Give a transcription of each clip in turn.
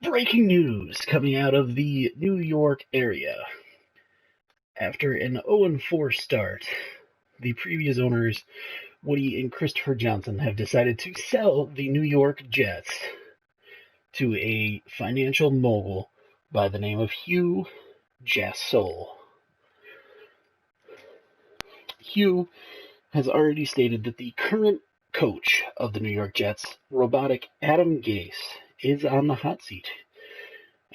Breaking news coming out of the New York area. After an 0-4 start, the previous owners, Woody and Christopher Johnson, have decided to sell the New York Jets to a financial mogul by the name of Hugh Jassole. Hugh has already stated that the current coach of the New York Jets, robotic Adam Gase, is on the hot seat,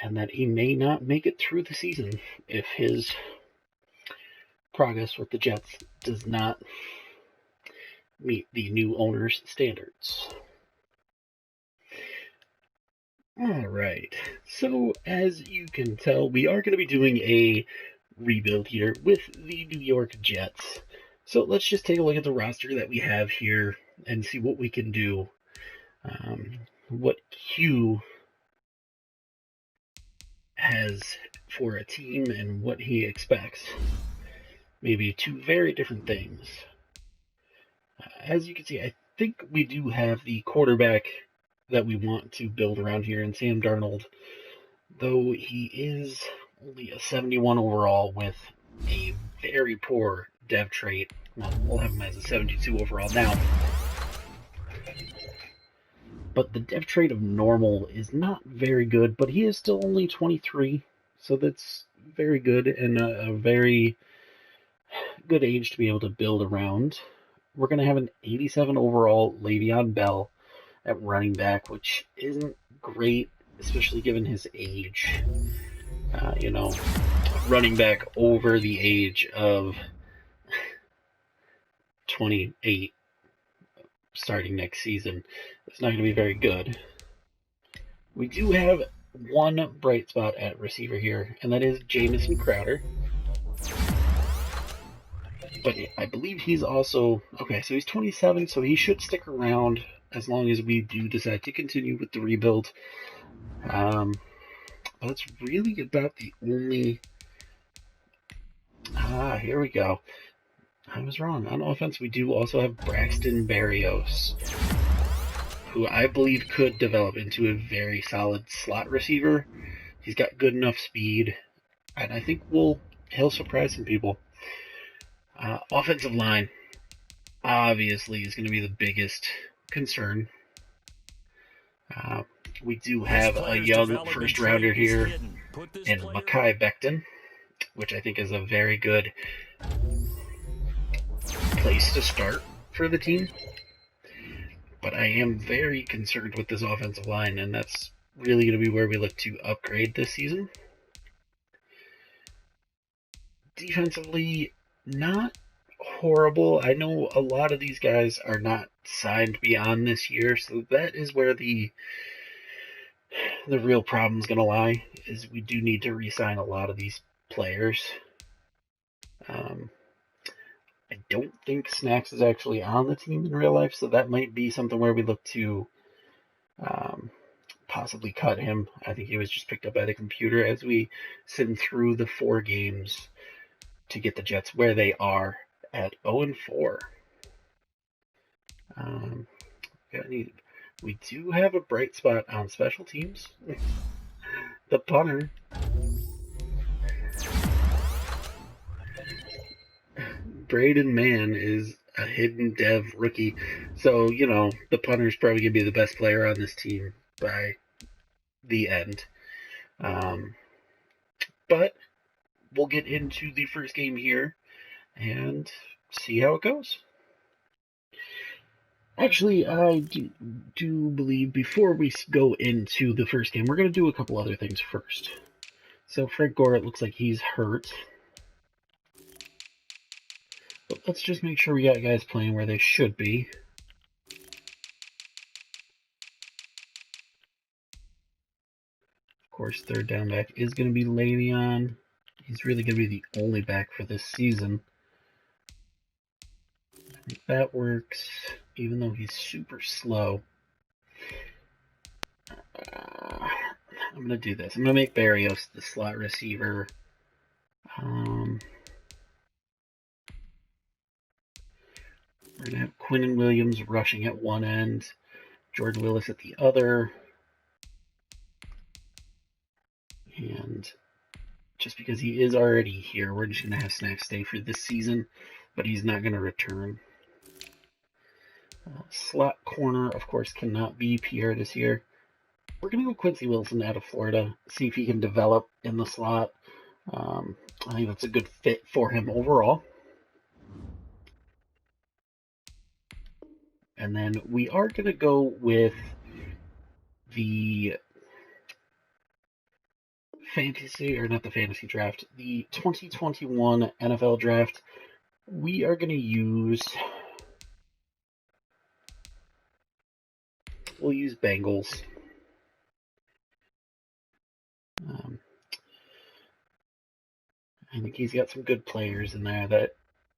and that he may not make it through the season if his progress with the Jets does not meet the new owner's standards. Alright, so as you can tell, we are going to be doing a rebuild here with the New York Jets. So let's just take a look at the roster that we have here and see what we can do. What Hugh has for a team and what he expects. Maybe two very different things. As you can see, I think we do have the quarterback that we want to build around here in Sam Darnold, though he is only a 71 overall with a very poor dev trait. Well, we'll have him as a 72 overall now. But the dev trait of normal is not very good, but he is still only 23, so that's very good and a very good age to be able to build around. We're going to have an 87 overall Le'Veon Bell at running back, which isn't great, especially given his age. Running back over the age of 28 starting next season, it's not going to be very good. We do have one bright spot at receiver here, and that is Jamison Crowder. But I believe he's also... Okay, so he's 27, so he should stick around as long as we do decide to continue with the rebuild. But that's really about the only... here we go. I was wrong. On offense, we do also have Braxton Berrios, who I believe could develop into a very solid slot receiver. He's got good enough speed, and I think he'll surprise some people. Offensive line, obviously, is going to be the biggest concern. We do have a young first rounder here in Mekhi Becton, which I think is a very good place to start for the team. But I am very concerned with this offensive line, and that's really going to be where we look to upgrade this season. Defensively, not horrible. I know a lot of these guys are not signed beyond this year, so that is where the real problem is going to lie, is we do need to re-sign a lot of these players. I don't think Snacks is actually on the team in real life, so that might be something where we look to possibly cut him. I think he was just picked up by the computer as we sim through the 4 games to get the Jets where they are at 0-4. We do have a bright spot on special teams. The punter. Braden Mann is a hidden dev rookie. So, the punter's probably going to be the best player on this team by the end. But we'll get into the first game here and see how it goes. Actually, I do believe before we go into the first game, we're going to do a couple other things first. So Frank Gore, it looks like he's hurt. But let's just make sure we got guys playing where they should be. Of course, third down back is going to be Le'Veon. He's really going to be the only back for this season. I think that works, even though he's super slow. I'm going to do this. I'm going to make Berrios the slot receiver. We're going to have Quinnen Williams rushing at one end, Jordan Willis at the other. And just because he is already here, we're just going to have Snack stay for this season, but he's not going to return. Slot corner, of course, cannot be Pierre this year. We're going to go Quincy Wilson out of Florida, see if he can develop in the slot. I think that's a good fit for him overall. And then we are going to go with the fantasy draft, the 2021 NFL draft. We are going to use, we'll use Bengals. I think he's got some good players in there that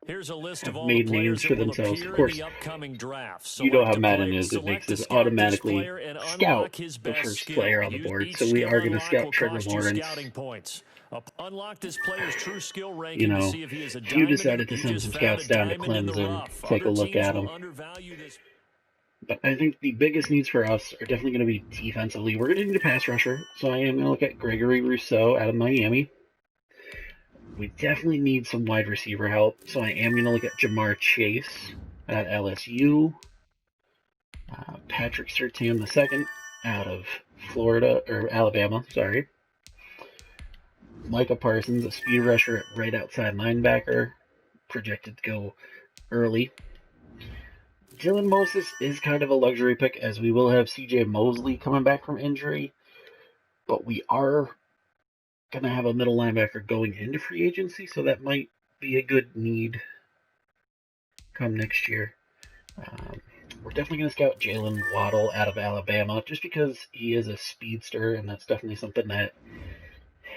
Here's a list of all made the names for themselves. Of course, you know how Madden is. It makes us automatically scout the first player on the board. So we are going to scout Trevor Lawrence. Unlock this player's true skill ranking You know, to see if he is a you decided to send some scouts down to Clemson, take a look at him. But I think the biggest needs for us are definitely going to be defensively. We're going to need a pass rusher, so I am going to look at Gregory Rousseau out of Miami. We definitely need some wide receiver help, so I am going to look at Jamar Chase at LSU. Patrick Surtain II out of Alabama, sorry. Micah Parsons, a speed rusher at right outside linebacker, projected to go early. Dylan Moses is kind of a luxury pick, as we will have CJ Mosley coming back from injury, but we are going to have a middle linebacker going into free agency, so that might be a good need come next year. We're definitely going to scout Jalen Waddle out of Alabama, just because he is a speedster, and that's definitely something that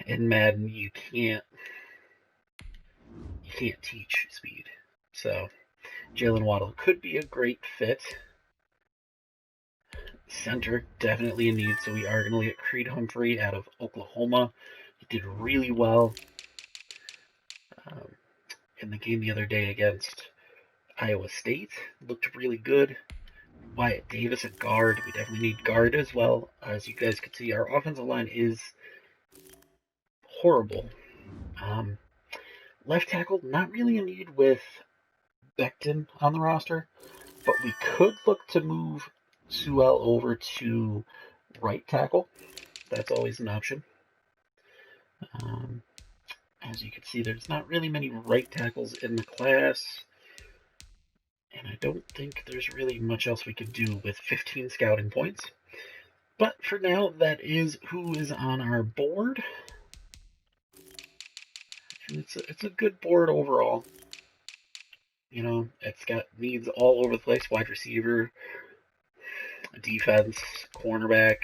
in Madden you can't teach speed. So Jalen Waddle could be a great fit. Center, definitely a need, so we are going to look at Creed Humphrey out of Oklahoma. He did really well in the game the other day against Iowa State. Looked really good. Wyatt Davis at guard. We definitely need guard as well. As you guys can see, our offensive line is horrible. Left tackle, not really a need with Becton on the roster, but we could look to move Sewell over to right tackle. That's always an option. As you can see, there's not really many right tackles in the class, and I don't think there's really much else we could do with 15 scouting points. But for now, that is who is on our board. And it's a good board overall. You know, it's got needs all over the place. Wide receiver, defense, cornerback,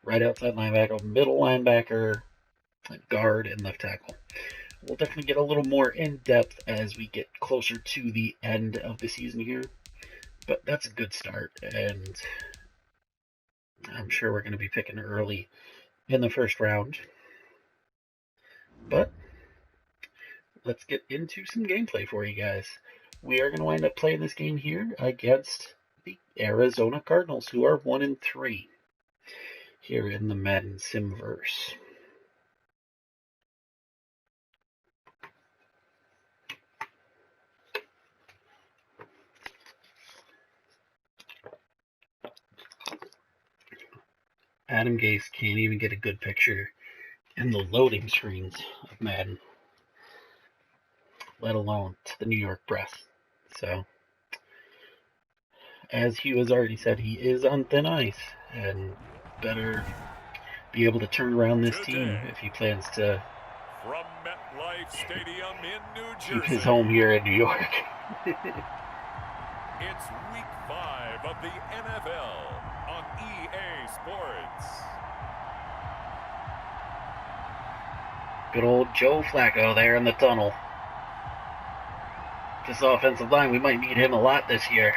right outside linebacker, middle linebacker, guard, and left tackle. We'll definitely get a little more in-depth as we get closer to the end of the season here. But that's a good start, and I'm sure we're going to be picking early in the first round. But let's get into some gameplay for you guys. We are going to wind up playing this game here against the Arizona Cardinals, who are 1-3 here in the Madden Simverse. Adam Gase can't even get a good picture in the loading screens of Madden, let alone to the New York press. So, as Hugh has already said, he is on thin ice and better be able to turn around this team if he plans to from MetLife Stadium in New Jersey. Keep his home here in New York. It's week 5 of the NFL on EA Sports. Good old Joe Flacco there in the tunnel. This offensive line, we might need him a lot this year.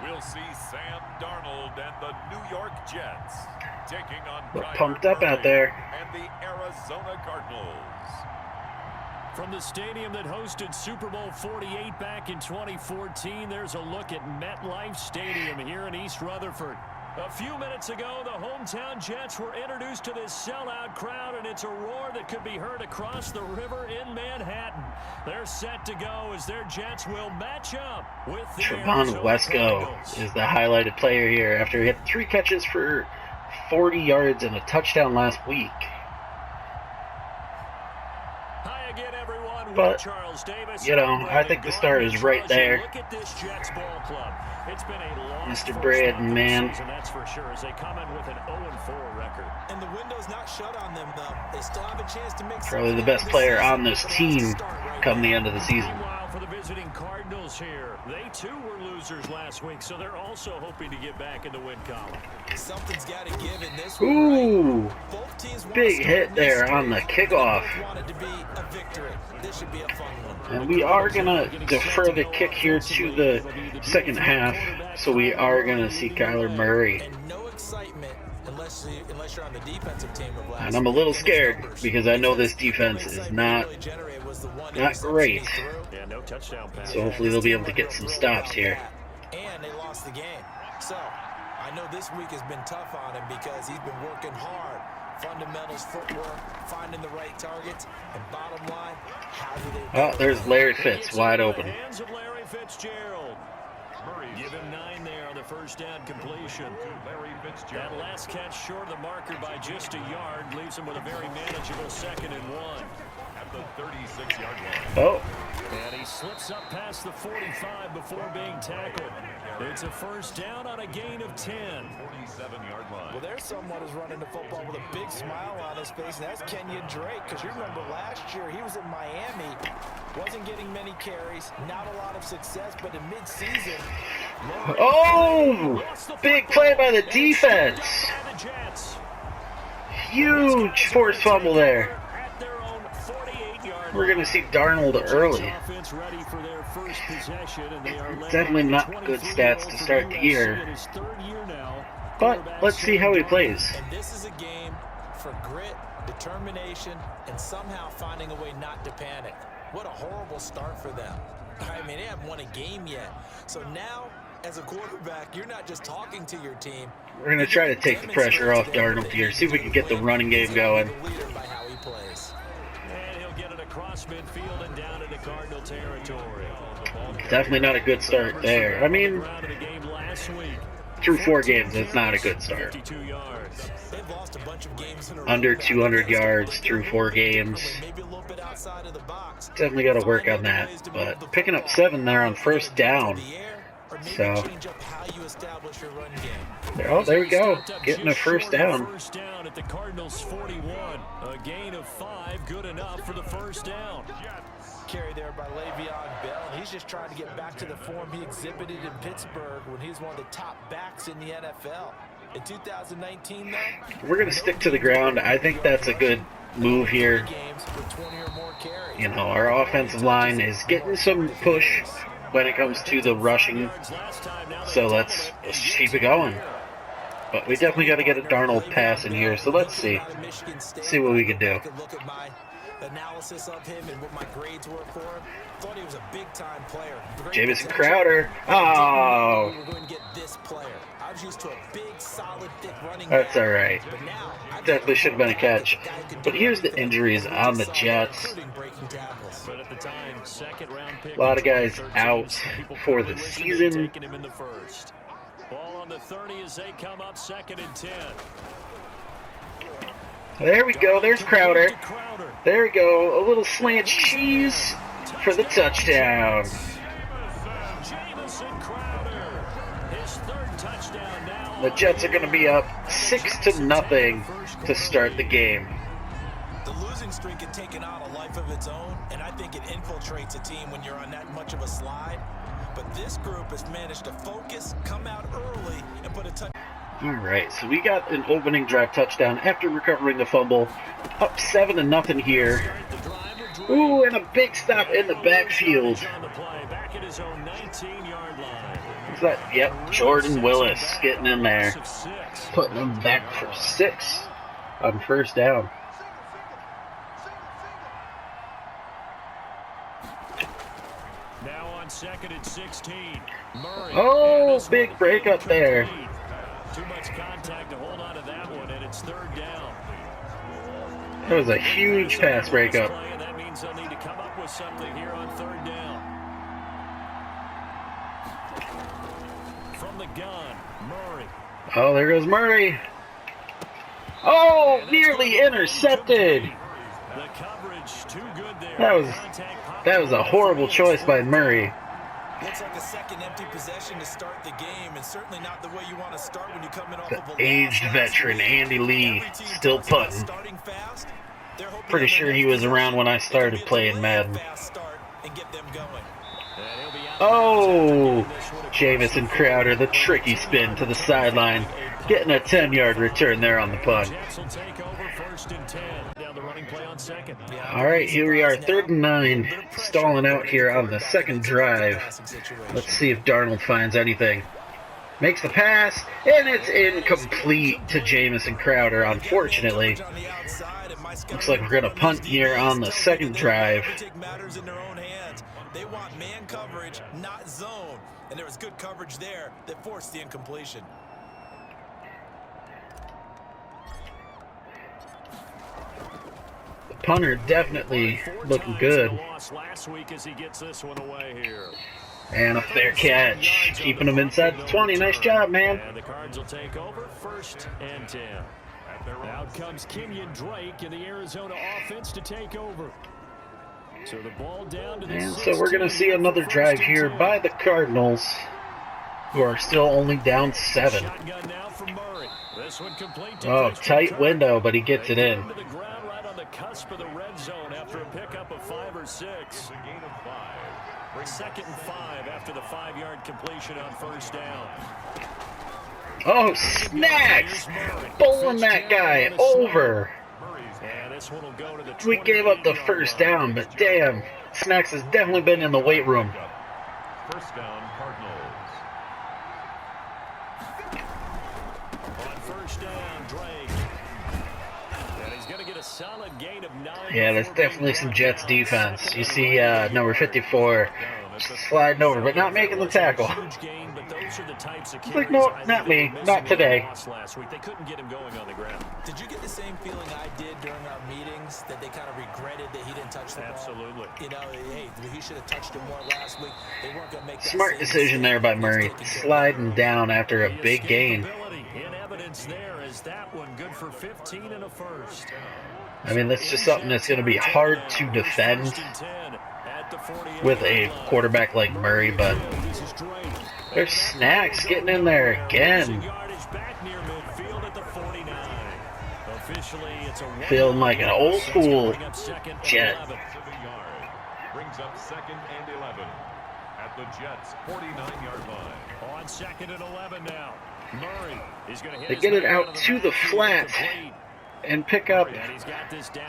We'll see Sam Darnold and the New York Jets taking on We're pumped up out there. And the Arizona Cardinals. From the stadium that hosted Super Bowl 48 back in 2014, there's a look at MetLife Stadium here in East Rutherford. A few minutes ago, the hometown Jets were introduced to this sellout crowd, and it's a roar that could be heard across the river in Manhattan. They're set to go as their Jets will match up with the Trevon Wesco is the highlighted player here after he had 3 catches for 40 yards and a touchdown last week. Hi again, everyone. But, Charles Davis, you know, I think the start is right there. Look at this Jets ball club. It's been a long Mr. Braden, man. season, that's for sure, as they come in with an 0-4 record. And the window's not shut on them, though. They still have a chance to make Probably the best player on this team come the end of the season. Meanwhile, for the visiting Cardinals here, they too were losers last week, so they're also hoping to get back in the win column. Something's got to give in this one, Ooh, right? Both teams want big to hit there on the kickoff. want it to be a victory. This should be a fun one. And we are going to defer the kick here to the second half, so we are going to see Kyler Murray. And no excitement unless you're on the defensive team of last And I'm a little scared because I know this defense is not great. Yeah, no touchdown pass. So hopefully they'll be able to get some stops here. And they lost the game. So I know this week has been tough on him because he's been working hard. Fundamentals, footwork, finding the right targets, and bottom line, how do they... Oh, there's Larry Fitz wide open. Hands of Larry Fitzgerald. Give him 9 there on the first down completion. That last catch short of the marker by just a yard leaves him with a very manageable 2nd and 1. At the 36-yard line. Oh, And he slips up past the 45 before being tackled. It's a first down on a gain of 10. 47-yard line. Well, there's someone who's running the football with a big smile on his face, and that's Kenyon Drake, because you remember last year he was in Miami, wasn't getting many carries, not a lot of success, but in mid-season... oh, big play by the defense. And the Jets Huge forced fumble there. at their own 48-yard We're going to see Darnold early. offense ready for their first possession, and they are led Definitely by not good 23-year-old stats to from start the USC year. in his 3rd year now. But Quarterback let's see how he plays. And this is a game for grit, determination, and somehow finding a way not to panic. What a horrible start for them. I mean, they haven't won a game yet. So now, as a quarterback, you're not just talking to your team. We're going to try to take the pressure off Darnold here, see if we can get the running game going. By how he plays. And he'll get it across midfield and down into Cardinal territory. Definitely not a good start there. I mean, Round of the game last week. through 4 games, it's not a good start. 52 yards. They've lost a bunch of games in a row. Under 200 yards through 4 games. Maybe a little bit outside of the box. Definitely got to work on that. But picking up 7 there on first down. So, Change up how you establish your run game. oh, there we go. Getting a first down. First down at the Cardinals 41. A gain of 5, good enough for the first down. Carry there by Le'Veon Bell. He's just trying to get back to the form he exhibited in Pittsburgh when he was one of the top backs in the NFL. In 2019, though, We're going to stick to the ground. I think that's a good move here. games with 20 or more carries. You know, our offensive line is getting some push when it comes to the rushing. So let's keep it going. But we definitely got to get a Darnold pass in here. So let's see. See what we can do. Look at my analysis of him and what my grades were for him. Thought he was a big-time player. Jamison Crowder. Oh, We were going to get this player. I was used to a big, solid, thick running that's back. all right. But now, Definitely should have been a catch. But here's the injuries on the Jets. including breaking tackles. But at the time, 2nd round pick. A lot of guys 13, out people for the probably wishing season. they'd taken him in the first. Ball on the 30 as they come up 2nd and 10. There we go. There's Crowder. To Crowder. There we go. A little slant cheese for the touchdown. Jamison Crowder. His 3rd touchdown now. The Jets are going to be up 6-0 to start the game. The losing streak had taken on a life of its own, and I think it infiltrates a team when you're on that much of a slide. But this group has managed to focus, come out early, and put a touch. All right, so we got an opening drive touchdown after recovering the fumble. Up 7-0 here. Ooh, and a big stop in the backfield. On the play, back at his own 19-yard line. Who's that? Yep, Jordan Willis getting in there. Of 6. Putting them back for 6 on first down. second and 16. Murray. Oh, big breakup there. Too much contact to hold on to that one, and it's third down. That was a huge pass breakup. And that means they'll need to come up with something here on third down. From the gun, Murray. Oh, there goes Murray. Oh, nearly intercepted. The coverage too good there. That was a horrible choice by Murray. Looks like a second empty possession to start the game, and certainly not the way you want to start when you come in off of a Aged veteran Andy Lee still punting. Pretty sure he was around when I started playing Madden. Oh, Jamison Crowder, the tricky spin to the sideline, getting a 10-yard return there on the punt. All right, here we are, 3rd and 9, stalling out here on the second drive. Let's see if Darnold finds anything. Makes the pass, and it's incomplete to Jamison Crowder, unfortunately. Looks like we're going to punt here on the second drive. They want man coverage, not zone. And there was good coverage there that forced the incompletion. The punter definitely looking good. And a fair catch, keeping him inside the 20. Nice job, man. And the Cards will take over, 1st and 10. Out comes Kenyon Drake in the Arizona offense to take over. So the ball down to the and so we're going to see another drive here by the Cardinals, who are still only down 7. Oh, tight window, but he gets it in. To the ground right on the cusp of the red zone after a pickup of 5 or 6. 2nd and 5 after the 5-yard completion on 1st down. Oh, snacks! Bowling that guy over. We gave up the 1st down, but damn, Snacks has definitely been in the weight room. 1st down, Cardinals. On 1st down, Drake. And he's going to get a solid gain of 9. Yeah, there's definitely some Jets defense. You see number 54 sliding over, but not making the tackle. It's like, no, not me, not today. They couldn't get him going on the ground. Did you get the same feeling I did during our meetings, that they kind of regretted that he didn't touch the ball? Absolutely. You know, hey, he should have touched it more last week. They weren't going to make that Smart decision there by Murray, sliding down after a big gain. In evidence there is that one good for 15 and a 1st. I mean, that's just something that's going to be hard to defend with a quarterback like Murray, but there's Snacks getting in there again. Feeling like an old school Jet. Brings up 2nd and 11 at the Jets' 49-yard line. On 2nd and 11 now. Murray is going to hit. They get it out to the flat and pick up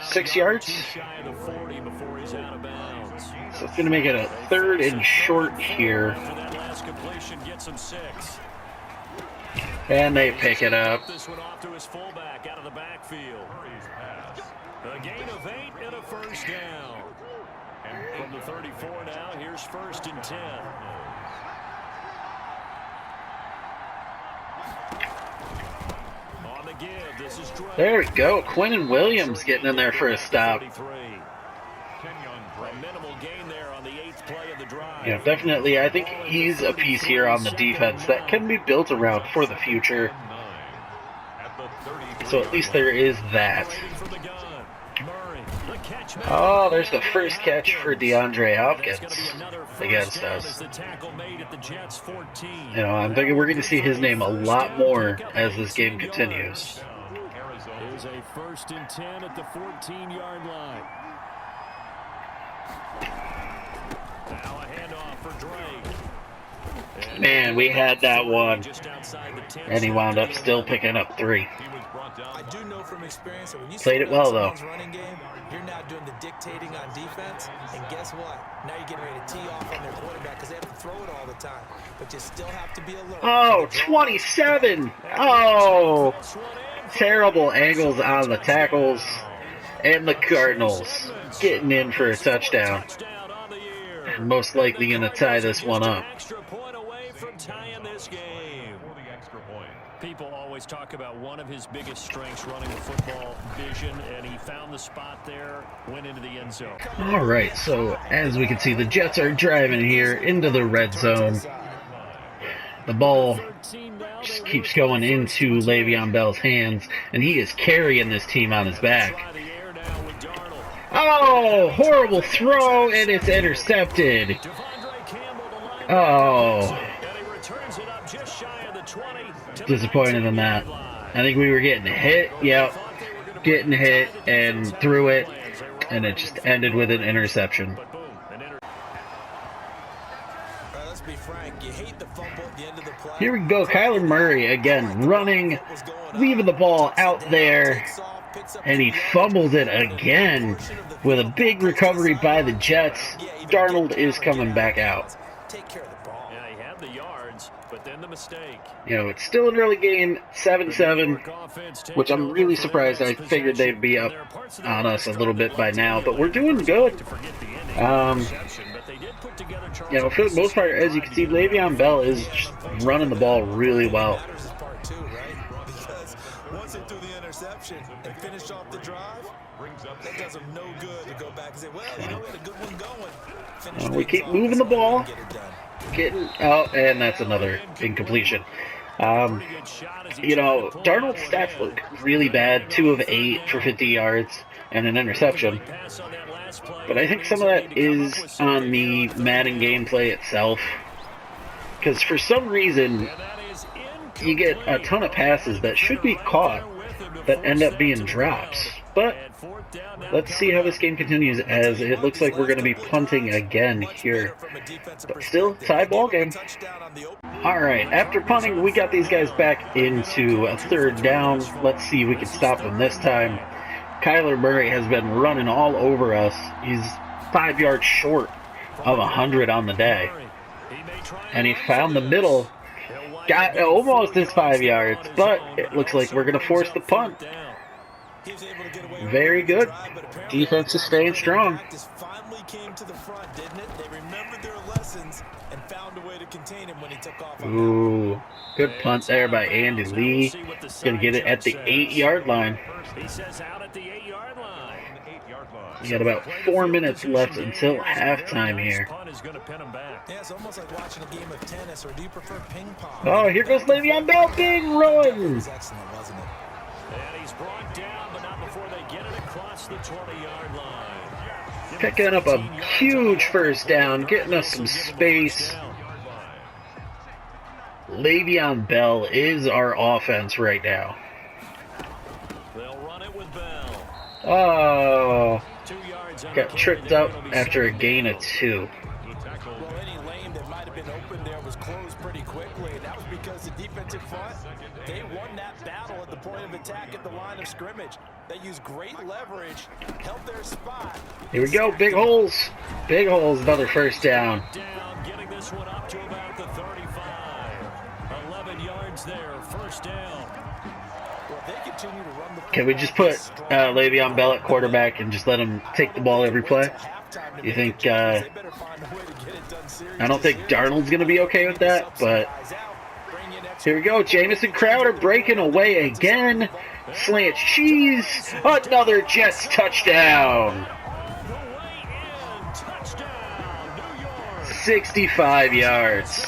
6 yards. So it's going to make it a 3rd and short here. And they pick it up. This one off to his fullback out of the backfield. A gain of 8 and a 1st down. And from the 34 now, here's 1st and 10. On the give, this is Drake. There we go. Quinnen Williams getting in there for a stop. A minimal gain there on the 8th play of the drive. Yeah, definitely. I think he's a piece here on the defense that can be built around for the future. So at least there is that. Oh, there's the first catch for DeAndre Hopkins against us. You know, I'm thinking we're going to see his name a lot more as this game continues. Here's a 1st and 10 at the 14-yard line. Now a handoff for Drake. Man, we had that one. And he wound up still picking up 3. I do know from experience that when you played it well, though. Running game, you're now doing the dictating on defense, and guess what? Now you're getting ready to tee off on their quarterback because they have to throw it all the time. But you still have to be alert. Oh, 27! Oh, terrible angles on the tackles. And the Cardinals getting in for a touchdown. most likely going to tie this one up. Extra point away from tying this game. For the extra point. People always talk about one of his biggest strengths running the football, vision, and he found the spot there, went into the end zone. All right, so as we can see, the Jets are driving here into the red zone. The ball just keeps going into Le'Veon Bell's hands, and he is carrying this team on his back. Oh, horrible throw, and it's intercepted. Oh, disappointed in that. I think we were getting hit. Yep, getting hit and threw it, and it just ended with an interception. Here we go, Kyler Murray again running, leaving the ball out there, and he fumbles it again with a big recovery by the Jets. Darnold is coming back out. Yeah, he had the yards, but then the mistake. You know, it's still an early game, 7-7, which I'm really surprised. I figured they'd be up on us a little bit by now, but we're doing good. You know, for the most part, as you can see, Le'Veon Bell is just running the ball really well. Once they threw the interception and finished off the drive, that does them no good to go back and say, well, you know, we had a good one going. We keep moving the ball. And that's another incompletion. You know, Darnold's stats look really bad. 2 of 8 for 50 yards and an interception. But I think some of that is on the Madden gameplay itself. Because for some reason, you get a ton of passes that should be caught that end up being drops. But let's see how this game continues, as it looks like we're going to be punting again here. But still, tie ball game. Alright, after punting, we got these guys back into a 3rd down. Let's see if we can stop them this time. Kyler Murray has been running all over us. He's 5 yards short of 100 on the day. And he found the middle. Got almost his 5 yards, but it looks like we're going to force the punt. Very good. Defense is staying strong. Ooh, good punt there by Andy Lee. Going to get it at the 8-yard line. We got about 4 minutes left until halftime here. Oh, here goes Le'Veon Bell, big run! And he's brought down, but not before they get it across the 20-yard line. Picking up a huge 1st down, getting us some space. Le'Veon Bell is our offense right now. They'll run it with Bell. Oh, got tripped up after a gain of 2. Well, any lane that might have been open there was closed pretty quickly, and that was because the defensive front, they won that battle at the point of attack at the line of scrimmage. They used great leverage, held their spot. Here we go, big holes. Big holes, another 1st down. Getting this one up to about the 35. 11 yards there, 1st down. Well, they continue to run the Can we just put Le'Veon Bell at quarterback and just let him take the ball every play? You think, I don't think Darnold's going to be okay with that, but here we go. Jamison Crowder breaking away again. Slant cheese. Another Jets touchdown. 65 yards.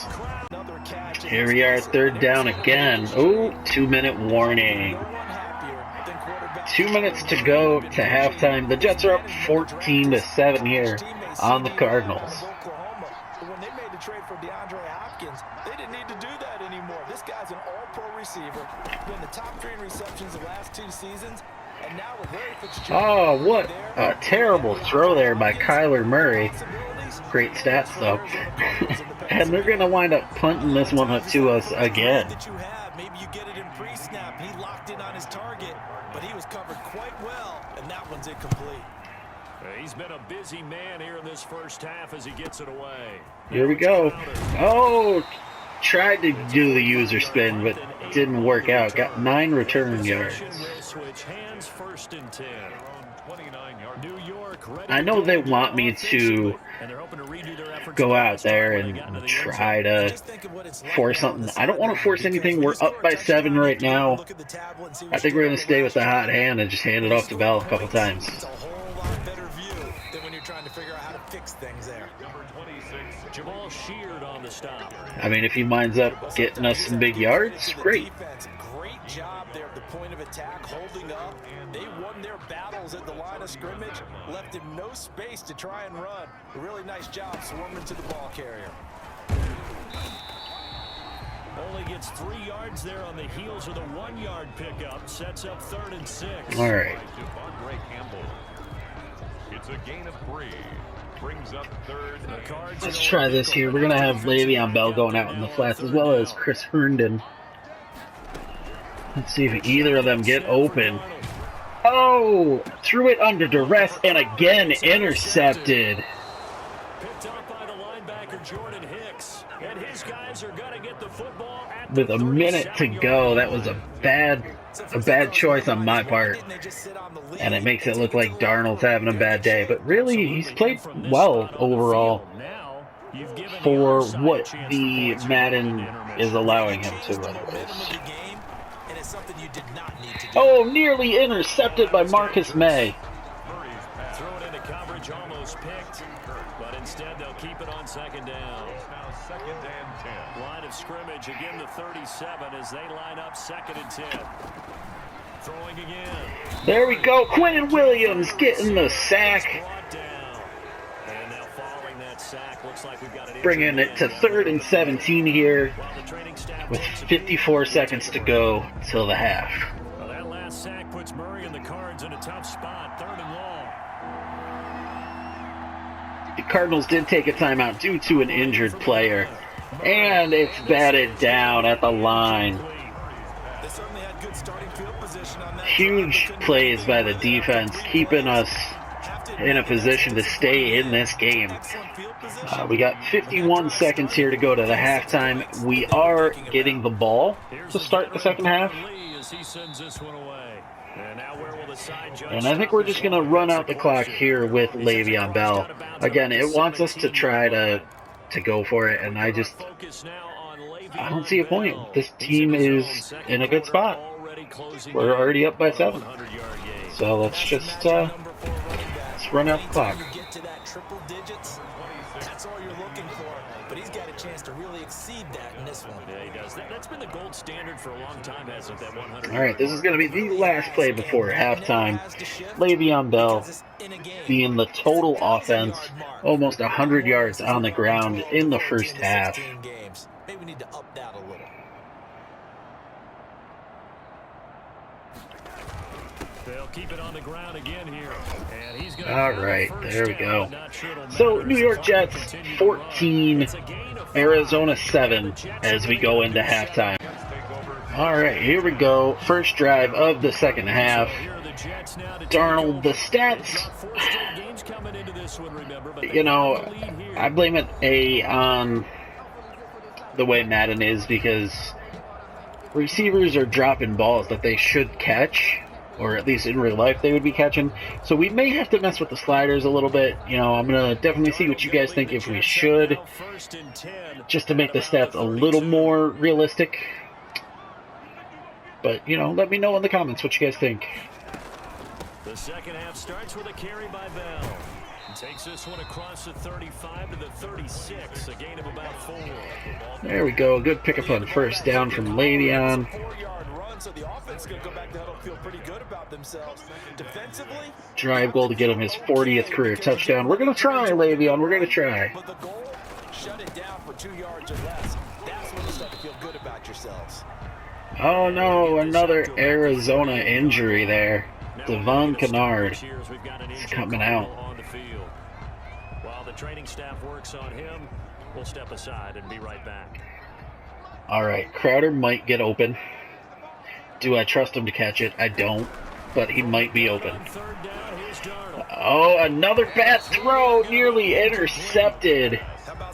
Here we are, 3rd down again. Oh, 2-minute warning. 2 minutes to go to halftime. The Jets are up 14-7 here on the Cardinals. When they made the trade for DeAndre Hopkins, they didn't need to do that anymore. This guy's an all-pro receiver. Been the top 3 in receptions the last 2 seasons. And now with Larry Fitzgerald. Oh, what a terrible throw there by Kyler Murray. Great stats, though. And they're going to wind up punting this one up to us again. Maybe you get it in pre-snap. He locked in on his target, but he was covered quite well, and that one's incomplete. He's been a busy man here in this 1st half as he gets it away. Here we go. Oh, Tried to do the user spin, but didn't work out. Got 9 return yards. Switch hands, 1st and 10. New York ready I know they want me to and they're hoping to redo their efforts go out there and try to force something. I don't want to force anything. We're up by 7 right now. I think we're going to stay with the hot hand and just hand it off to Bell a couple times. It's a whole lot better view than when you're trying to figure out how to fix things there. Jamal Sheard on the stop. I mean, if he winds up getting us some big yards, great. Great job there at the point of attack, holding up. They won their battles at the line of scrimmage, left him no space to try and run. A really nice job swarming to the ball carrier. Only gets 3 yards there on the heels of the 1-yard pickup. Sets up 3rd and 6. All right. It's a gain of 3. Brings up 3rd. Let's try this here. We're going to have Le'Veon Bell going out in the flats as well as Chris Herndon. Let's see if either of them get open. Oh! Threw it under duress and again intercepted. Picked up by the linebacker Jordan Hicks. And his guys are going to get the football at With a minute to go, that was a bad choice on my part. And it makes it look like Darnold's having a bad day. But really, he's played well overall for what the Madden is allowing him to, anyways. Oh, nearly intercepted by Marcus May. Throw it into coverage, almost picked. But instead, they'll keep it on 2nd down. Now 2nd and 10. Line of scrimmage again to 37 as they line up 2nd and 10. Throwing again. There we go. Quentin Williams getting the sack. Brought down. And now following that sack, looks like we've got an Bringing it to 3rd and 17 here with 54 seconds to go till the half. Well, that last sack puts Murray and the Cards in a tough spot. 3rd and long. The Cardinals did take a timeout due to an injured player. And it's batted down at the line. Huge plays by the defense, keeping us in a position to stay in this game. We got 51 seconds here to go to the halftime. We are getting the ball to start the second half. And I think we're just going to run out the clock here with Le'Veon Bell. Again, it wants us to try to go for it, and I don't see a point. This team is in a good spot. We're already up by 7. So let's just let's run out the clock. That's all you're looking for, but he's got a chance to really exceed that in this one. Yeah, he does. That's been the gold standard for a long time, hasn't it? That 100. All right, this is going to be the last play before halftime. Le'Veon Bell being the total offense, almost 100 yards on the ground in the first half. Maybe we need to up that a little. They'll keep it on the ground again here. And he's going all right, there we go. So New York Jets 14, Arizona 7 as we go into halftime. All right, here we go. First drive of the second half. Darnold, the stats, you know, I blame it on the way Madden is because receivers are dropping balls that they should catch, or at least in real life they would be catching. So we may have to mess with the sliders a little bit. You know, I'm going to definitely see what you guys think if we should, just to make the stats a little more realistic. But, you know, let me know in the comments what you guys think. The second half starts with a carry by Bell. Takes this one across the 35 to the 36, a gain of about 4. There we go. Good pickup on first down from Le'Veon. So the offense going to go back to huddle, feel pretty good about themselves. Defensively, drive goal to get him his 40th career touchdown. We're going to try, Le'Veon. We're going to try. But the goal, shut it down for 2 yards or less. That's when you start to feel good about yourselves. Oh no, another Arizona injury there. Devon Kennard is coming out. On the field. While the training staff works on him, we'll step aside and be right back. All right, Crowder might get open. Do I trust him to catch it? I don't, but he might be open. Oh, another bad throw, nearly intercepted.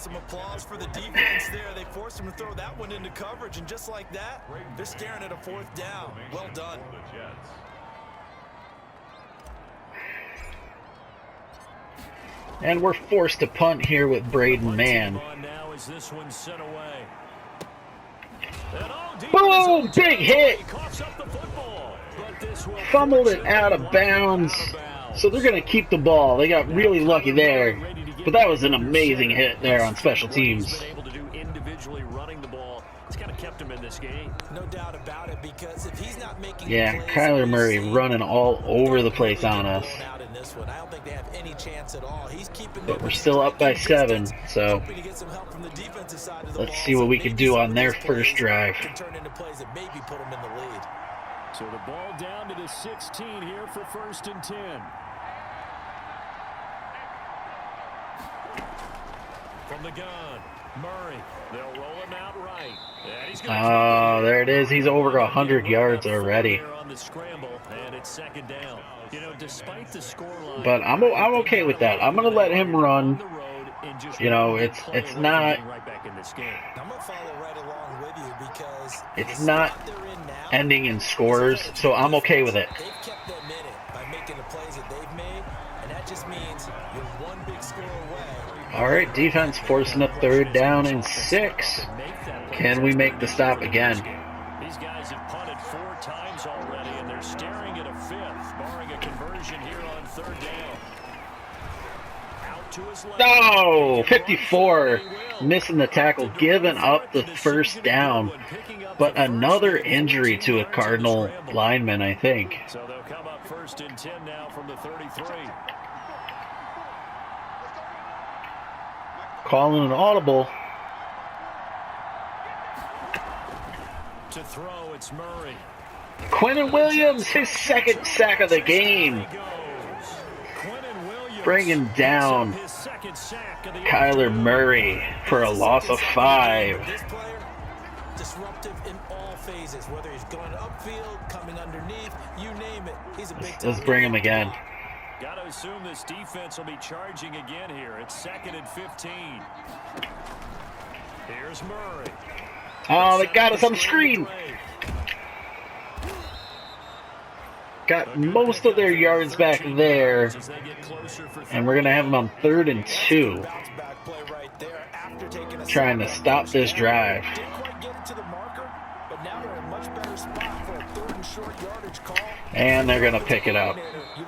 Some applause for the defense there. They forced him to throw that one into coverage, and just like that, they're staring at a 4th down. Well done. And we're forced to punt here with Braden Mann. Boom! Big hit! Fumbled it out of bounds. So they're going to keep the ball. They got really lucky there. But that was an amazing hit there on special teams. No doubt about it, because if he's not making yeah, Kyler Murray running all over the place on us. I don't think they have any chance at all. He's keeping, but we're still up by 7, so let's see what we can do on their first drive. So the ball down to the 16 here for 1st and 10. From the gun, Murray. They'll roll him out right. Oh, there it is. He's over 100 yards already. On the scramble, and it's 2nd down. You know, despite the scoreline, but I'm okay with that. I'm gonna let him run. You know, it's not. It's not ending in scores, so I'm okay with it. They've kept them in it by making the plays that they've made, and that just means you're one big score away. All right, defense forcing a 3rd down and 6. Can we make the stop again? These guys have punted 4 times already, and they're staring at a 5th, barring a conversion here on 3rd down. Out to his left. No, 54, missing the tackle, giving up the 1st down. But another injury to a Cardinal lineman, I think. So they'll come up 1st and 10 now from the 33. Calling an audible. To throw, it's Murray. Quinnen Williams, his 2nd sack of the game. Bringing down Kyler Murray for a loss of 5. Disruptive in all phases, whether he's going upfield, coming underneath, you name it. He's a big time. Let's bring him again. Got to assume this defense will be charging again here. It's 2nd and 15. Here's Murray. Oh, they got us on the screen. Got most of their yards back there. And we're going to have them on 3rd and 2. Trying to stop this drive. And they're going to pick it up.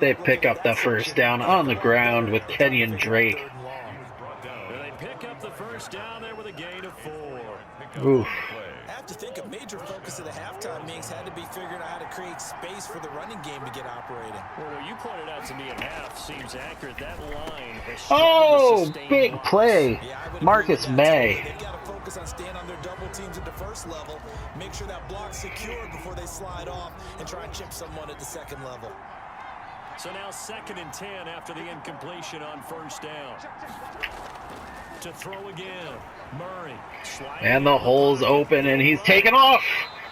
They pick up the 1st down on the ground with Kenyon Drake. They pick up the 1st down there with a gain of 4. Oof. I have to think a major focus of the halftime meetings had to be figuring out how to create space for the running game to get operating. Well, what you pointed out to me at half seems accurate. That line has oh, big play. Marcus May. They've got to focus on staying on their double teams at the 1st level, make sure that block's secured before they slide off, and try and chip someone at the 2nd level. So now 2nd and 10 after the incompletion on 1st down. To throw again, Murray. And the hole's open, and he's taken off.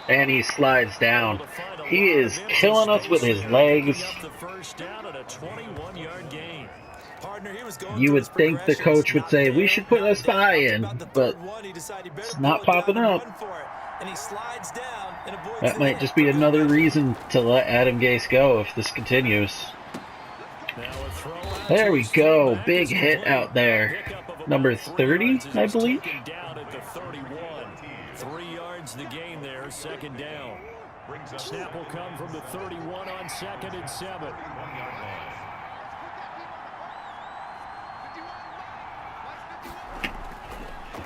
And he slides down. He is killing us with his legs. You would think the coach would say, we should put a spy in, but it's not popping up. That might just be another reason to let Adam Gase go if this continues. There we go. Big hit out there. Number 30, I believe. 3 yards the gain there, 2nd down. Snap will come from the 31 on 2nd and 7.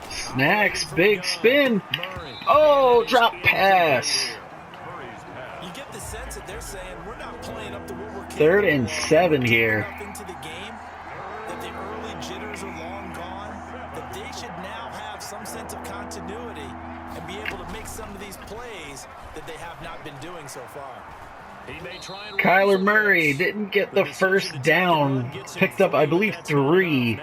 Snacks, big spin. Oh, drop pass. You get the sense that they're saying we're not playing up to what we're 3rd and 7 here. into the game, that the early jitters are long gone, that they should now have some sense of continuity and be able to make some of these plays that they have not been doing so far. Kyler Murray didn't get the 1st down. Picked up, I believe, 3.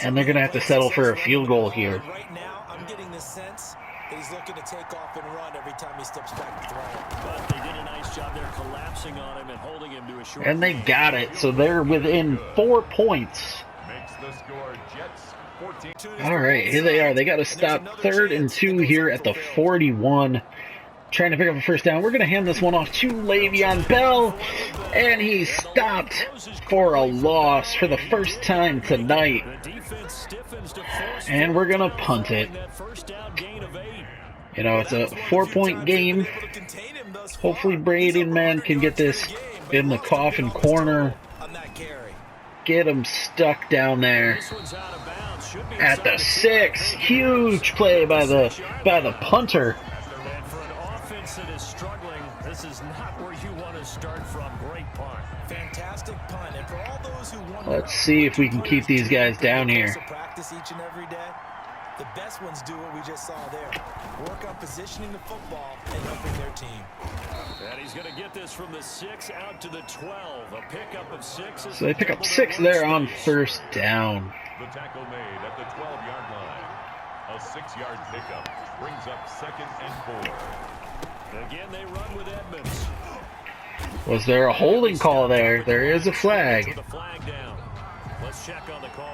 And they're going to have to settle for a field goal here. Right now, I'm getting the sense that he's looking to take off and run every time he steps back to throw. But they did a nice job there collapsing on him and holding him to a short. And they got it, so they're within 4 points. Makes the score Jets All right, here they are. They got to stop 3rd and 2 here at the 41. Trying to pick up a first down. We're going to hand this one off to Le'Veon Bell, and he's stopped for a loss for the first time tonight. And we're going to punt it. You know, it's a 4-point game. Hopefully Braden, man, can get this in the coffin corner. Get him stuck down there at the 6. Huge play by the punter. That is struggling. This is not where you want to start from. Great punt. Fantastic punt. And for all those who want Let's see if we can keep these guys down here. Practice each and every day. The best ones do what we just saw there. Work on positioning the football and helping their team. And he's going to get this from the 6 out to the 12. A pickup of 6. So they pick up 6 there on first down. The tackle made at the 12-yard line. A 6-yard pickup brings up 2nd and 4. Again, they run with Edmonds. Was there a holding call there? There is a flag. With a flag down. Let's check on the call.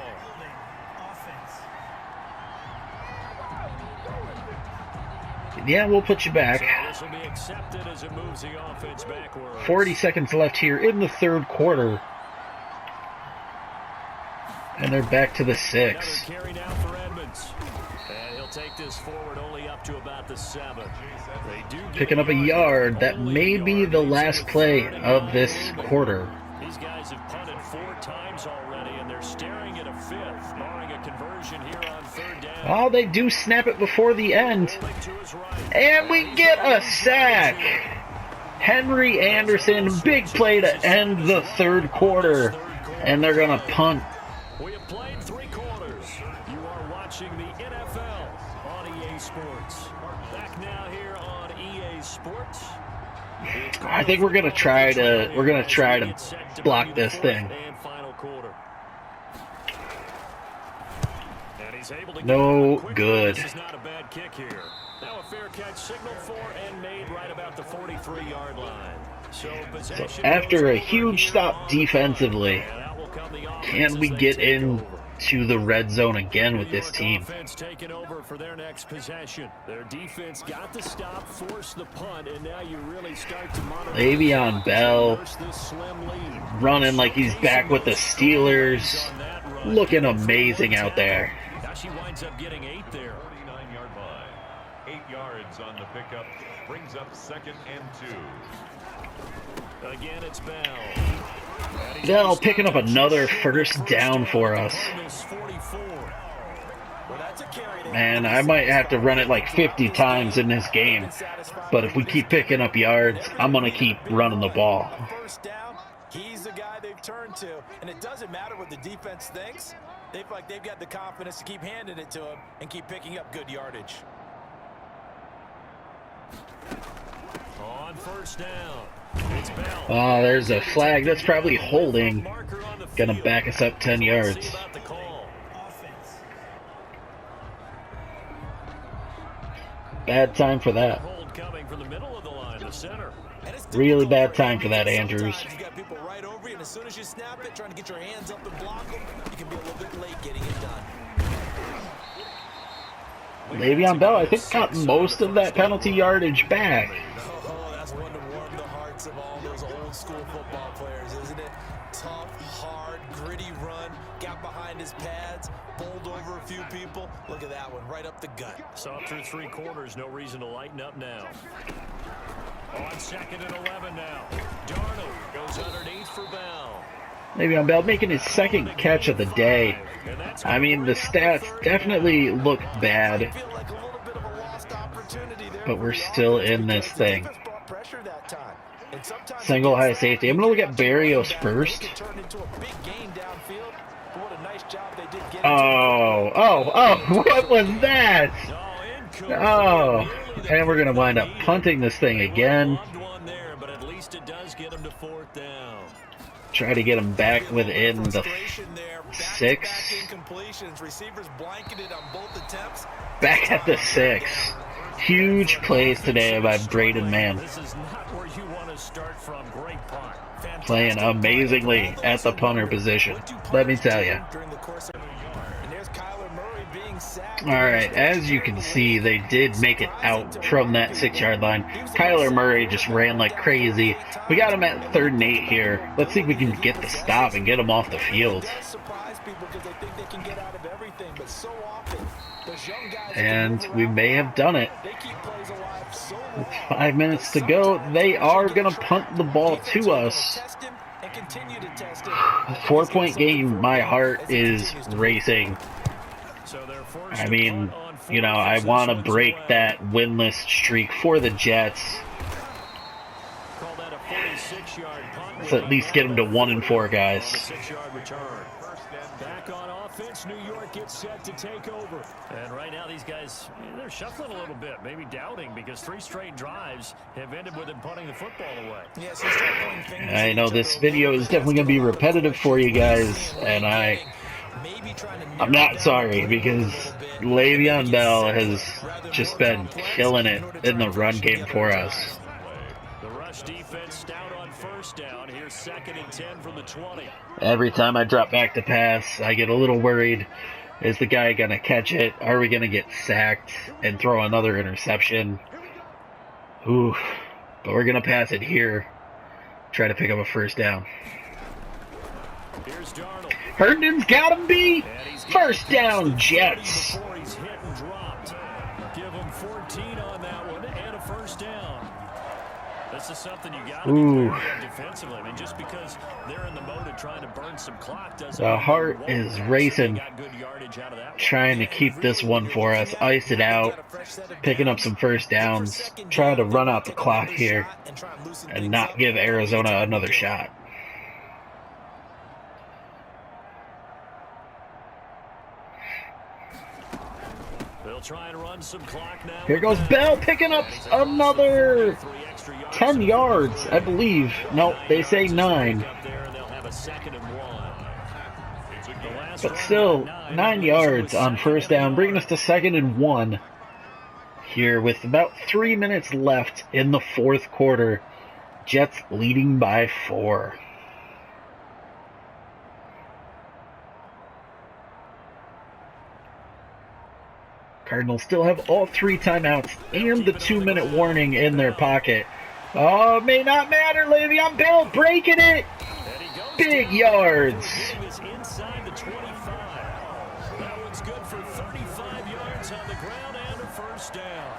Yeah, we'll put you back. This will be accepted as it moves the offense backward. 40 seconds left here in the 3rd quarter. And they're back to the 6. Another carry now for Edmonds. And he'll take this forward only up to about the 7. Picking up a yard. That may be the last play of this quarter. These guys have punted 4 times already, and they're staring at a 5th, barring a conversion here on 3rd down. Oh, they do snap it before the end. And we get a sack. Henry Anderson, big play to end the 3rd quarter. And they're going to punt. We have played 3 quarters. You are watching the NFL on EA Sports. Back now here on EA Sports. I think we're gonna try to block this thing. No good. This is not a bad kick here. Now a fair catch signaled for and made right about the 43-yard line. So after a huge stop defensively, can we get into the red zone again with this team? Taking over for their next possession. Their defense got the stop, forced the punt, and now you really start to monitor. Le'Veon Bell running like he's back with the Steelers, looking amazing out there. Now she winds up getting 8 there. 49-yard line. 8 yards on the pickup brings up 2nd and 2. Again, it's Bell. Bell picking up another first down for us. Man, I might have to run it like 50 times in this game. But if we keep picking up yards, I'm going to keep running the ball. First down, he's the guy they've turned to. And it doesn't matter what the defense thinks. They feel like they've got the confidence to keep handing it to him and keep picking up good yardage. On first down. It's Bell. Oh, there's a flag. That's probably holding. Gonna back us up 10 yards. Bad time for that. Really bad time for that, Andrews. You got people right over you, and as soon as you snap it, trying to get your hands up and block them, you can be a little bit late getting it done. Le'Veon Bell, I think, got most of that penalty yardage back. Oh, that's one to warm the hearts of all those old school football players, isn't it? Tough, hard, gritty run, got behind his pads, bowled over a few people. Look at that one, right up the gut. So up through 3 quarters, no reason to lighten up now. On 2nd and 11 now. Darnold goes underneath for Bell. Le'Veon Bell making his 2nd catch of the day. I mean, the stats definitely look bad, but we're still in this thing. Single high safety. I'm going to look at Barrios first. Oh, what was that? Oh, and we're going to wind up punting this thing again. Try to get him back within the 6. Back at the 6. Huge plays today by Braden Mann. Playing amazingly at the punter position. Let me tell you. Alright, as you can see, they did make it out from that 6-yard line. Kyler Murray just ran like crazy. We got him at 3rd and 8 here. Let's see if we can get the stop and get him off the field. And we may have done it. With 5 minutes to go, they are going to punt the ball to us. 4-point game, my heart is racing. I mean, you know, I want to break that winless streak for the Jets. Let's at least get them to 1-4, guys. Back on offense, New York gets set to take over. And right now these guys, they're shuffling a little bit, maybe doubting, because 3 straight drives have ended with them punting the football away. I know this video is definitely going to be repetitive for you guys, and I'm not sorry, because Le'Veon Bell has just been killing it in the run game for us. The rush defense stout on 1st down. Here's 2nd and 10 from the 20. Every time I drop back to pass, I get a little worried. Is the guy going to catch it? Are we going to get sacked and throw another interception? Ooh, but we're going to pass it here. Try to pick up a 1st down. Here's Darnold. Herndon's got him beat. 1st down, Jets. He's hit and dropped. Give him 14 on that one and a 1st down. This is something you got to be defensively. I mean, just because they're in the mode of trying to burn some clock doesn't. The heart is racing. Trying to keep this one for us. Ice it out. Picking up some 1st downs. Trying to run out the clock here and not give Arizona another shot. Try and run some clock now. Here goes Bell picking up another 10 yards, I believe. Nope, they say 9. But still, 9 yards on 1st down, bringing us to 2nd and 1. Here with about 3 minutes left in the 4th quarter. Jets leading by 4. Cardinals still have all 3 timeouts and the 2-minute warning in their pocket. Oh, it may not matter. Le'Veon Bell breaking it. Big yards. Inside the 25. That one's good for 35 yards on the ground and a 1st down.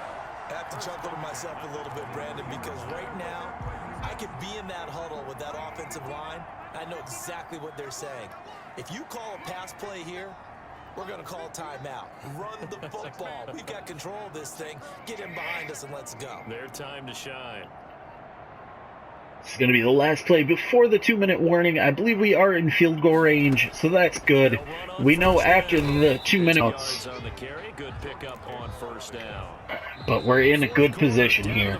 I have to chuckle to myself a little bit, Brandon, because right now I could be in that huddle with that offensive line. I know exactly what they're saying. If you call a pass play here, we're going to call timeout. Run the football. We've got control of this thing. Get him behind us and let's go. Their time to shine. This is going to be the last play before the 2-minute warning. I believe we are in field goal range, so that's good. We know after the 2 minutes. Good pickup on 1st down. But we're in a good position here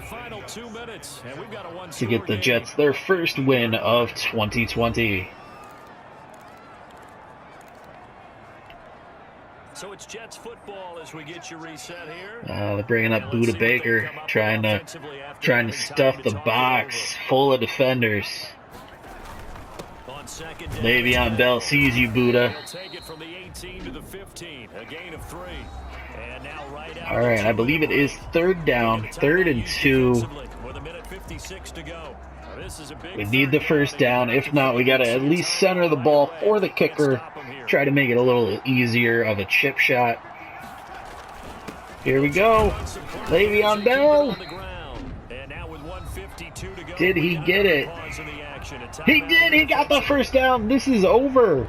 to get the Jets their first win of 2020. So it's Jets football as we get you reset here. They're bringing up Budda Baker, trying to stuff the box full of defenders. Le'Veon Bell sees you, Budda. All right, I believe it is 3rd down, 3rd and 2. We need the 1st down. If not, we got to at least center the ball for the kicker. Try to make it a little easier of a chip shot. Here we go. Le'Veon Bell. Did he get it? He did. He got the 1st down. This is over.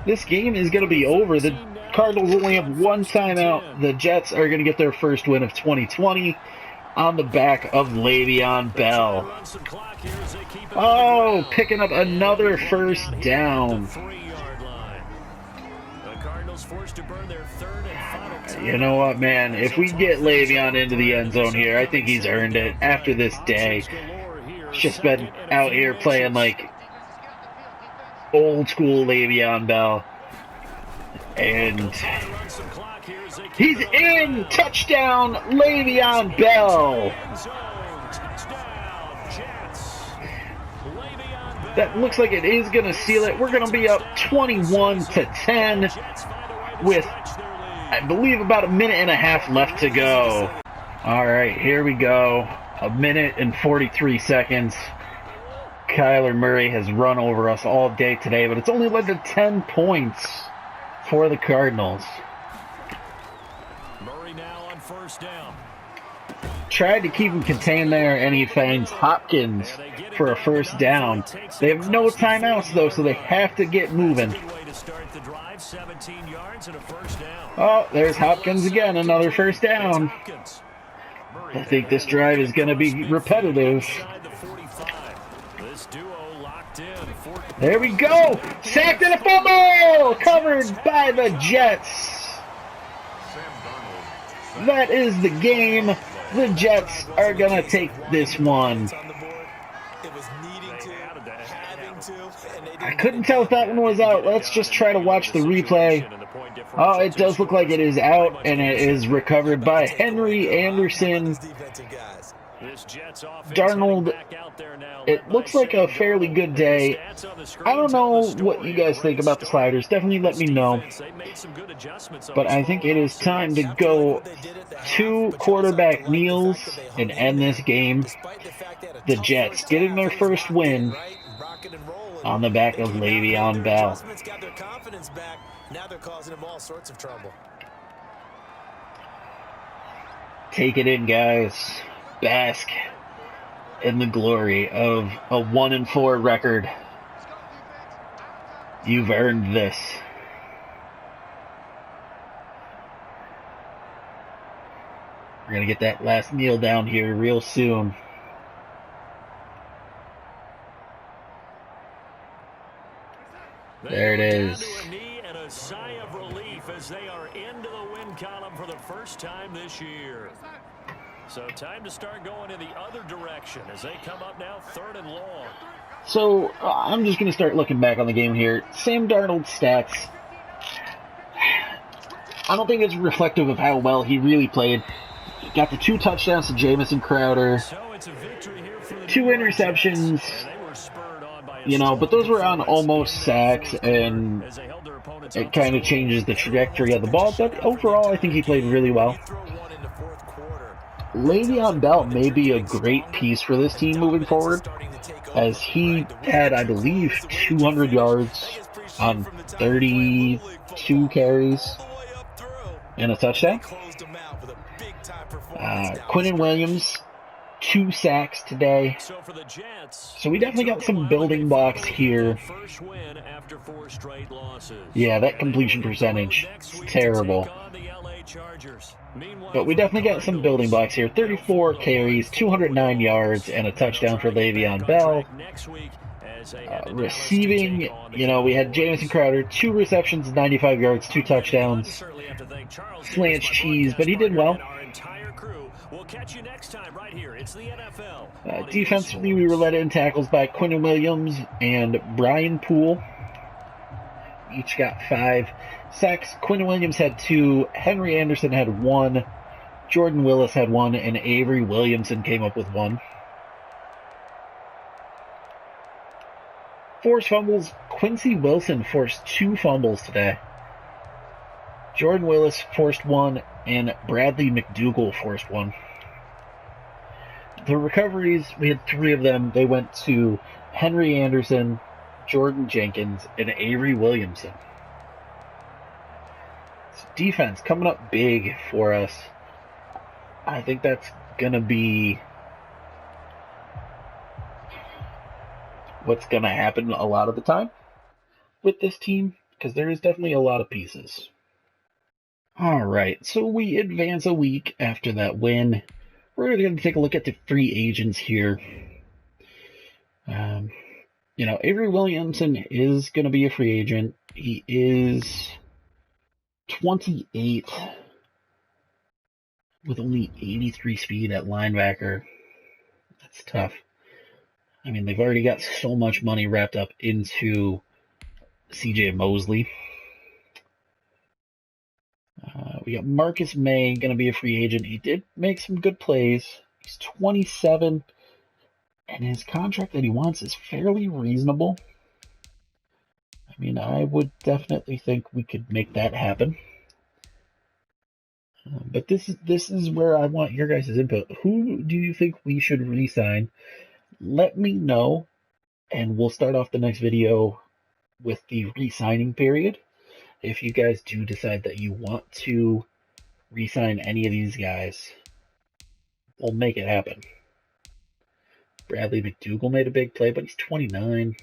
This game is going to be over. The Cardinals only have 1 timeout. The Jets are going to get their first win of 2020 on the back of Le'Veon Bell. Oh, picking up another 1st down. You know what, man? If we get Le'Veon into the end zone here, I think he's earned it after this day. He's just been out here playing like old school Le'Veon Bell. And he's in! Touchdown, Le'Veon Bell! That looks like it is going to seal it. We're going to be up 21-10 with I believe about a minute and a half left to go. All right, here we go. A minute and 43 seconds. Kyler Murray has run over us all day today, but it's only led to 10 points for the Cardinals. Murray now on first down. Tried to keep him contained there, and he finds Hopkins for a first down. They have no timeouts, though, so they have to get moving. Oh, there's Hopkins again, another first down. I think this drive is going to be repetitive. There we go! Sacked and a fumble! Covered by the Jets. That is the game. The Jets are going to take this one. I couldn't tell if that one was out. Let's just try to watch the replay. Oh, it does look like it is out, and it is recovered by Henry Anderson. Darnold, it looks like a fairly good day. I don't know what you guys think about the sliders. Definitely let me know. But I think it is time to go 2 quarterback kneels and end this game. The Jets getting their first win on the back of Le'Veon Bell. Take it in, guys. Bask in the glory of a 1-4 record. You've earned this. We're going to get that last kneel down here real soon. There it is. And a sigh of relief as they are into the win column for the first time this year. So time to start going in the other direction as they come up now 3rd and long. So I'm just going to start looking back on the game here. Sam Darnold's stats, I don't think it's reflective of how well he really played. Got the 2 touchdowns to Jamison Crowder, So it's a victory here for the 2 interceptions, you know, but those were on almost sacks, and it kind of changes the trajectory of the ball. But overall, I think he played really well. Le'Veon Bell may be a great piece for this team moving forward, as he had, I believe, 200 yards on 32 carries and a touchdown. Quinnen Williams, 2 sacks today. So we definitely got some building blocks here. Yeah, that completion percentage is terrible. But we definitely got some building blocks here. 34 carries, 209 yards, and a touchdown for Le'Veon Bell. Receiving, you know, we had Jamison Crowder, 2 receptions, 95 yards, 2 touchdowns. Slant cheese, but he did well. Defensively, we were led in tackles by Quinnen Williams and Brian Poole. Each got 5 sacks. Quinnen Williams had 2, Henry Anderson had 1, Jordan Willis had 1, and Avery Williamson came up with 1. Forced fumbles, Quincy Wilson forced 2 fumbles today. Jordan Willis forced 1, and Bradley McDougall forced 1. The recoveries, we had 3 of them. They went to Henry Anderson, Jordan Jenkins, and Avery Williamson. So defense coming up big for us. I think that's going to be what's going to happen a lot of the time with this team, because there is definitely a lot of pieces. All right, so we advance a week after that win. We're going to take a look at the free agents here. You know, Avery Williamson is going to be a free agent. He is 28 with only 83 speed at linebacker. That's tough. I mean, they've already got so much money wrapped up into CJ Mosley. We got Marcus May going to be a free agent. He did make some good plays. He's 27, and his contract that he wants is fairly reasonable. I mean, I would definitely think we could make that happen. But this is where I want your guys' input. Who do you think we should re-sign? Let me know, and we'll start off the next video with the re-signing period. If you guys do decide that you want to re-sign any of these guys, we'll make it happen. Bradley McDougall made a big play, but he's 29.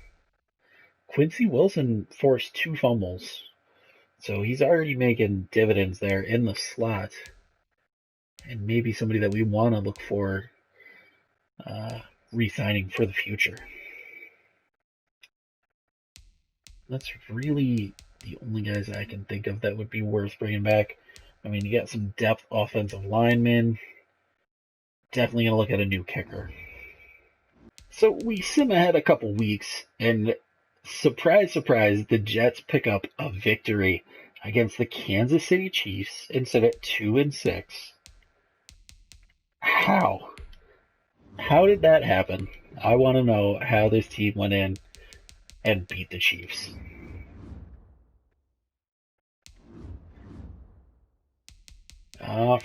Quincy Wilson forced 2 fumbles, so he's already making dividends there in the slot. And maybe somebody that we want to look for re-signing for the future. That's really the only guys I can think of that would be worth bringing back. I mean, you got some depth offensive linemen. Definitely going to look at a new kicker. So we sim ahead a couple weeks, and surprise, surprise, the Jets pick up a victory against the Kansas City Chiefs and sit at 2-6. How? How did that happen? I want to know how this team went in and beat the Chiefs.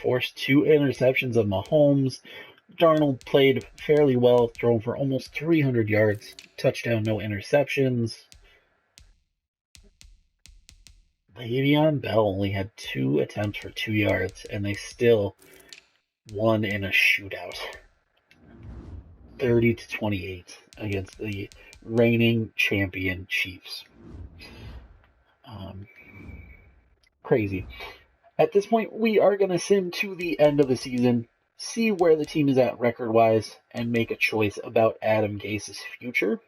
Forced 2 interceptions of Mahomes. Darnold played fairly well, thrown for almost 300 yards. Touchdown, no interceptions. Le'Veon Bell only had 2 attempts for 2 yards, and they still won in a shootout. 30-28 against the reigning champion Chiefs. Crazy. At this point, we are going to sim to the end of the season, see where the team is at record-wise, and make a choice about Adam Gase's future.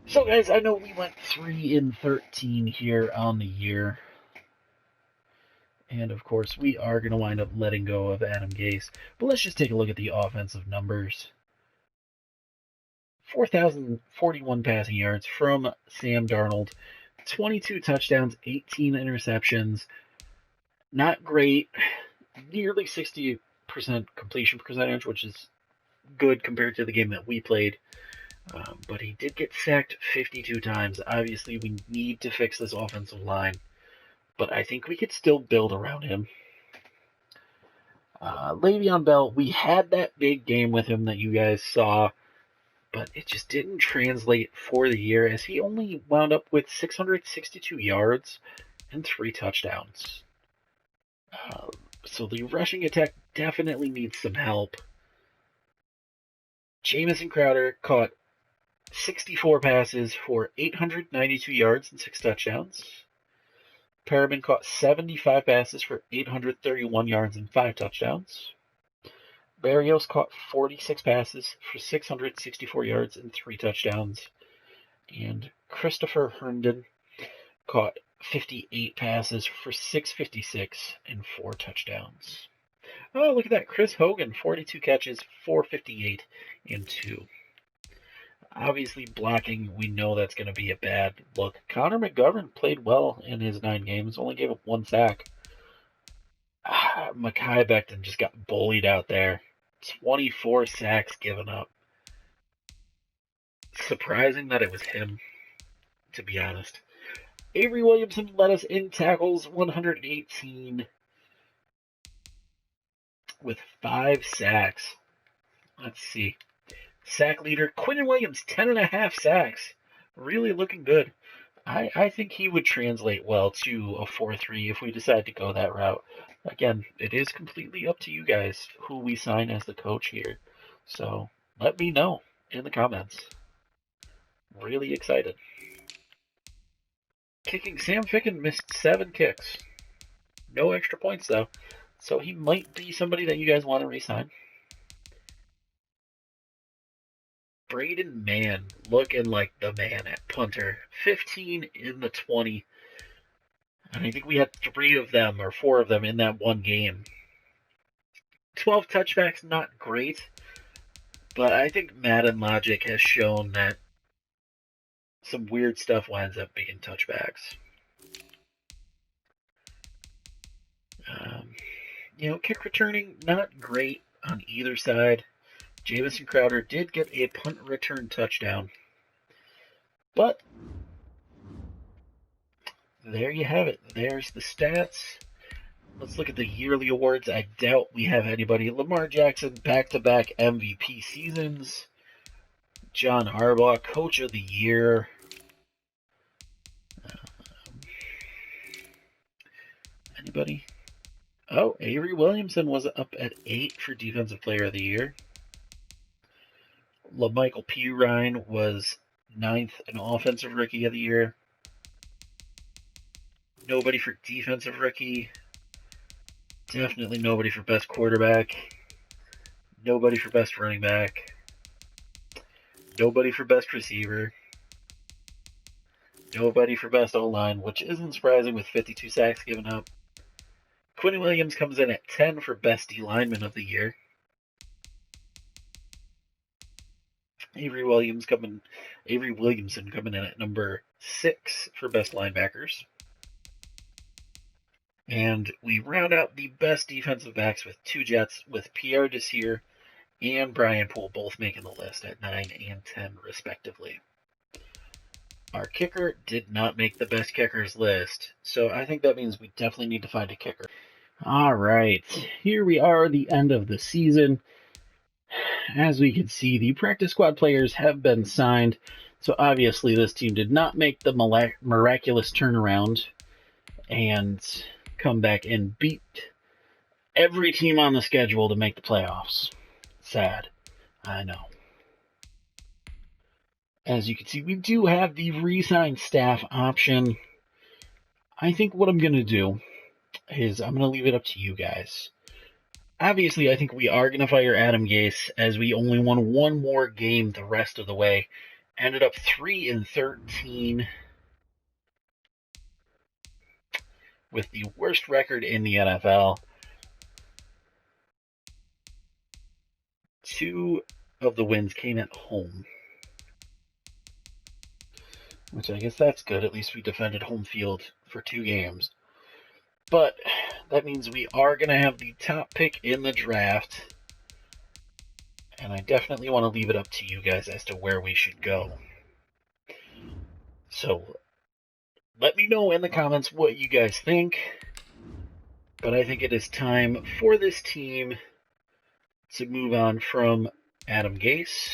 So, guys, I know we went 3-13 here on the year. And, of course, we are going to wind up letting go of Adam Gase. But let's just take a look at the offensive numbers. 4,041 passing yards from Sam Darnold. 22 touchdowns, 18 interceptions. Not great. Nearly 60% completion percentage, which is good compared to the game that we played. But he did get sacked 52 times. Obviously, we need to fix this offensive line. But I think we could still build around him. Le'Veon Bell, we had that big game with him that you guys saw, but it just didn't translate for the year as he only wound up with 662 yards and 3 touchdowns. So the rushing attack definitely needs some help. Jamison Crowder caught 64 passes for 892 yards and 6 touchdowns. Perriman caught 75 passes for 831 yards and 5 touchdowns. Berrios caught 46 passes for 664 yards and 3 touchdowns. And Christopher Herndon caught 58 passes for 656 and 4 touchdowns. Oh, look at that. Chris Hogan, 42 catches, 458 and 2. Obviously, blocking, we know that's going to be a bad look. Connor McGovern played well in his 9 games, only gave up 1 sack. Mekhi Becton just got bullied out there. 24 sacks given up. Surprising that it was him, to be honest. Avery Williamson led us in tackles, 118, with 5 sacks. Let's see. Sack leader, Quinnen Williams, 10.5 sacks. Really looking good. I think he would translate well to a 4-3 if we decide to go that route. Again, it is completely up to you guys who we sign as the coach here. So let me know in the comments. Really excited. Kicking, Sam Ficken missed 7 kicks. No extra points though. So he might be somebody that you guys want to re-sign. Braden Mann looking like the man at punter. 15 in the 20. And I think we had 3 of them or 4 of them in that one game. 12 touchbacks, not great. But I think Madden logic has shown that some weird stuff winds up being touchbacks. Kick returning, not great on either side. Jamison Crowder did get a punt return touchdown. But there you have it. There's the stats. Let's look at the yearly awards. I doubt we have anybody. Lamar Jackson, back-to-back MVP seasons. John Harbaugh, Coach of the Year. Anybody? Oh, Avery Williamson was up at 8 for Defensive Player of the Year. LaMichael Pirine was 9th in Offensive Rookie of the Year. Nobody for Defensive Rookie. Definitely nobody for Best Quarterback. Nobody for Best Running Back. Nobody for Best Receiver. Nobody for Best O-Line, which isn't surprising with 52 sacks given up. Quinn Williams comes in at 10 for Best D-Lineman of the Year. Avery Williamson coming in at number 6 for Best Linebackers. And we round out the best defensive backs with 2 Jets, with Pierre Desir and Brian Poole both making the list at 9 and 10, respectively. Our kicker did not make the best kickers list, so I think that means we definitely need to find a kicker. All right, here we are, the end of the season. As we can see, the practice squad players have been signed, so obviously this team did not make the miraculous turnaround and come back and beat every team on the schedule to make the playoffs. Sad, I know. As you can see, we do have the re-sign staff option. I think what I'm going to do is I'm going to leave it up to you guys. Obviously, I think we are going to fire Adam Gase, as we only won one more game the rest of the way. Ended up 3-13 with the worst record in the NFL. 2 of the wins came at home, which I guess that's good. At least we defended home field for 2 games. But that means we are going to have the top pick in the draft. And I definitely want to leave it up to you guys as to where we should go. So let me know in the comments what you guys think. But I think it is time for this team to move on from Adam Gase.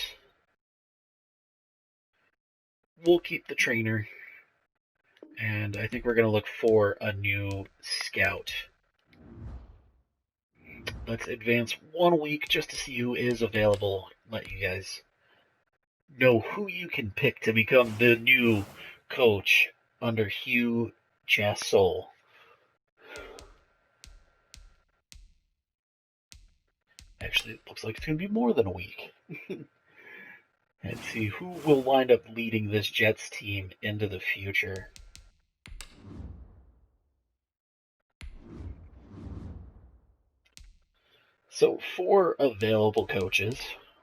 We'll keep the trainer. And I think we're going to look for a new scout. Let's advance 1 week just to see who is available. Let you guys know who you can pick to become the new coach under Hugh Jassol. Actually, it looks like it's going to be more than a week. Let's see who will wind up leading this Jets team into the future. So, for available coaches,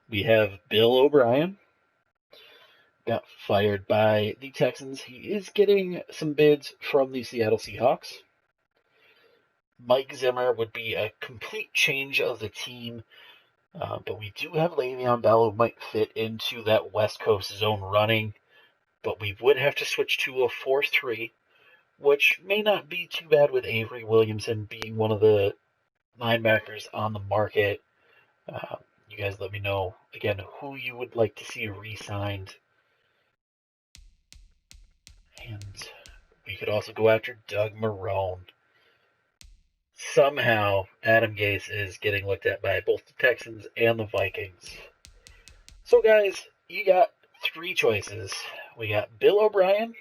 we have Bill O'Brien. Got fired by the Texans. He is getting some bids from the Seattle Seahawks. Mike Zimmer would be a complete change of the team, but we do have Le'Veon Bell who might fit into that West Coast zone running, but we would have to switch to a 4-3, which may not be too bad with Avery Williamson being one of the linebackers on the market. You guys let me know, again, who you would like to see re-signed. And we could also go after Doug Marrone. Somehow, Adam Gase is getting looked at by both the Texans and the Vikings. So, guys, you got 3 choices. We got Bill O'Brien,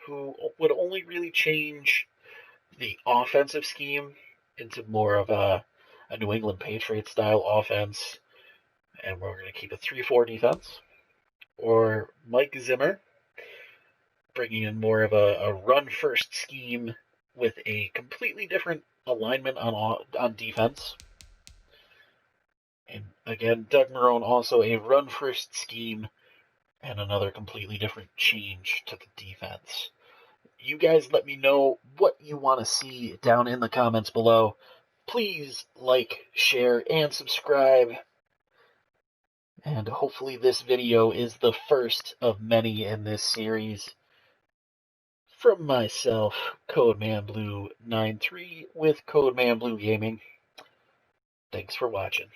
who would only really change the offensive scheme into more of a New England Patriots style offense, and we're going to keep a 3-4 defense. Or Mike Zimmer, bringing in more of a run-first scheme with a completely different alignment on defense. And again, Doug Marrone, also a run-first scheme and another completely different change to the defense. You guys let me know what you want to see down in the comments below. Please like, share, and subscribe. And hopefully this video is the first of many in this series. From myself, CodeManBlue93 with CodeManBlue Gaming. Thanks for watching.